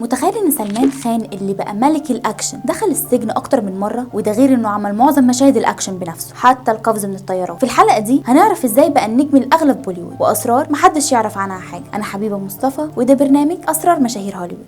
متخيل ان سلمان خان اللي بقى ملك الاكشن دخل السجن اكتر من مره، وده غير انه عمل معظم مشاهد الاكشن بنفسه حتى القفز من الطيارات. في الحلقه دي هنعرف ازاي بقى النجم الاغلب بوليوود واسرار محدش يعرف عنها حاجه. انا حبيبه مصطفى وده برنامج اسرار مشاهير هوليوود.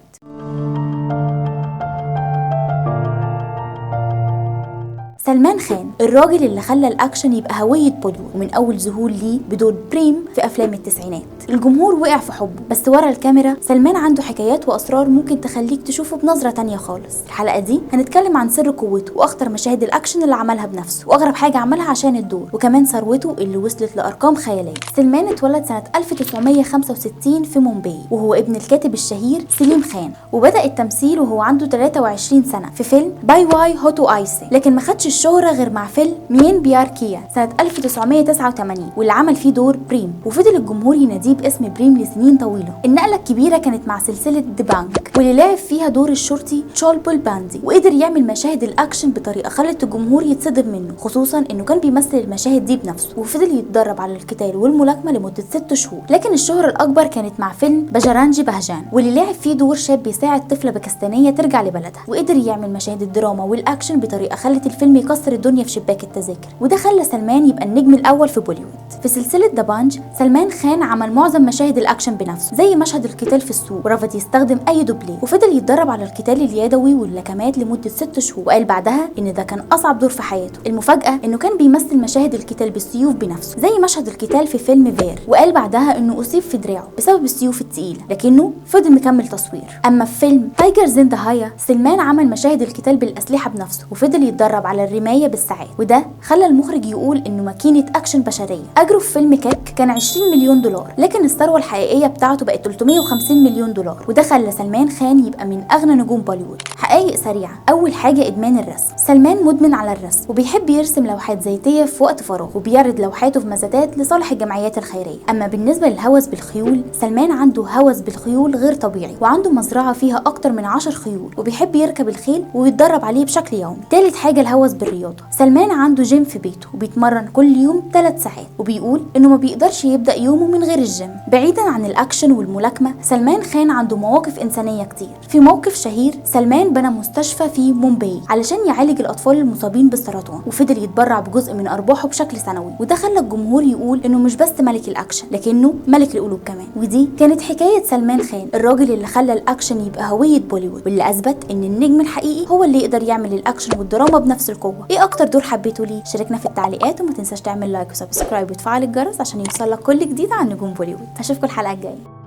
سلمان خان الراجل اللي خلى الاكشن يبقى هويه بوليوود، ومن اول ظهور ليه بدور بريم في افلام التسعينات الجمهور وقع في حبه. بس ورا الكاميرا سلمان عنده حكايات واسرار ممكن تخليك تشوفه بنظره تانية خالص. الحلقه دي هنتكلم عن سر قوته واخطر مشاهد الاكشن اللي عملها بنفسه واغرب حاجه عملها عشان الدور، وكمان ثروته اللي وصلت لارقام خياليه. سلمان اتولد سنه 1965 في مومباي، وهو ابن الكاتب الشهير سليم خان، وبدا التمثيل وهو عنده 23 سنه في فيلم باي واي هوتو ايسي، لكن ما خدش الشهرة غير مع فيلم مين بيار كيا سنة 1989 واللي عمل فيه دور بريم، وفضل الجمهور يناديه باسم بريم لسنين طويلة. النقلة الكبيرة كانت مع سلسلة ذا بانك واللي لعب فيها دور الشرطي تشولبول باندي، وقدر يعمل مشاهد الأكشن بطريقة خلت الجمهور يتصدم منه، خصوصا إنه كان بيمثل المشاهد دي بنفسه، وفضل يتدرب على القتال والملاكمة لمدة 6 شهور. لكن الشهرة الأكبر كانت مع فيلم بجرانجي بهجان واللي لعب فيه دور شاب بيساعد طفلة باكستانية ترجع لبلدها، وقدر يعمل مشاهد الدراما والأكشن بطريقة خلت الفيلم يكسر الدنيا في شباك التذاكر، وده خلى سلمان يبقى النجم الاول في بوليوود. في سلسله ذا بانج سلمان خان عمل معظم مشاهد الاكشن بنفسه، زي مشهد القتال في السوق، ورفض يستخدم اي دوبليه، وفضل يتدرب على القتال اليدوي واللكمات لمده 6 شهور، وقال بعدها ان ده كان اصعب دور في حياته. المفاجاه انه كان بيمثل مشاهد القتال بالسيوف بنفسه، زي مشهد القتال في فيلم فير، وقال بعدها انه اصيب في دراعه بسبب السيوف الثقيله، لكنه فضل مكمل تصوير. اما في فيلم تايجرز ان ذا هايا سلمان عمل مشاهد القتال بالاسلحه بنفسه، وفضل يتدرب على الرمايه بالساعات، وده خلى المخرج يقول انه ماكينه اكشن بشريه. اجره في فيلم كيك كان 20 مليون دولار، لكن الثروه الحقيقيه بتاعته بقت 350 مليون دولار، وده خلى سلمان خان يبقى من اغنى نجوم بوليوود. حقائق سريعه. اول حاجه ادمان الرسم. سلمان مدمن على الرسم، وبيحب يرسم لوحات زيتيه في وقت فراغه، وبيعرض لوحاته في مزادات لصالح الجمعيات الخيريه. اما بالنسبه للهوس بالخيول، سلمان عنده هوس بالخيول غير طبيعي، وعنده مزرعه فيها اكتر من 10 خيول، وبيحب يركب الخيل ويتدرب عليه بشكل يومي. ثالث حاجه الهوس بالرياضه. سلمان عنده جيم في بيته وبيتمرن كل يوم 3 ساعات، وبيقول انه ما بيقدرش يبدا يومه من غير الجيم. بعيدا عن الاكشن والملاكمه، سلمان خان عنده مواقف انسانيه كتير. في موقف شهير سلمان بنى مستشفى في مومباي علشان يعالج الاطفال المصابين بالسرطان، وفضل يتبرع بجزء من ارباحه بشكل سنوي، وده خلى الجمهور يقول انه مش بس ملك الاكشن لكنه ملك القلوب كمان. ودي كانت حكايه سلمان خان الراجل اللي خلى الاكشن يبقى هويه بوليوود، واللي اثبت ان النجم الحقيقي هو اللي يقدر يعمل الاكشن والدراما بنفس القوه. ايه اكتر دور حبيته ليه؟ شاركنا في التعليقات، وما تنساش تعمل لايك وسبسكرايب وتفعل الجرس عشان يوصلك كل جديد عن نجوم بوليوود. هشوفكم الحلقه الجايه.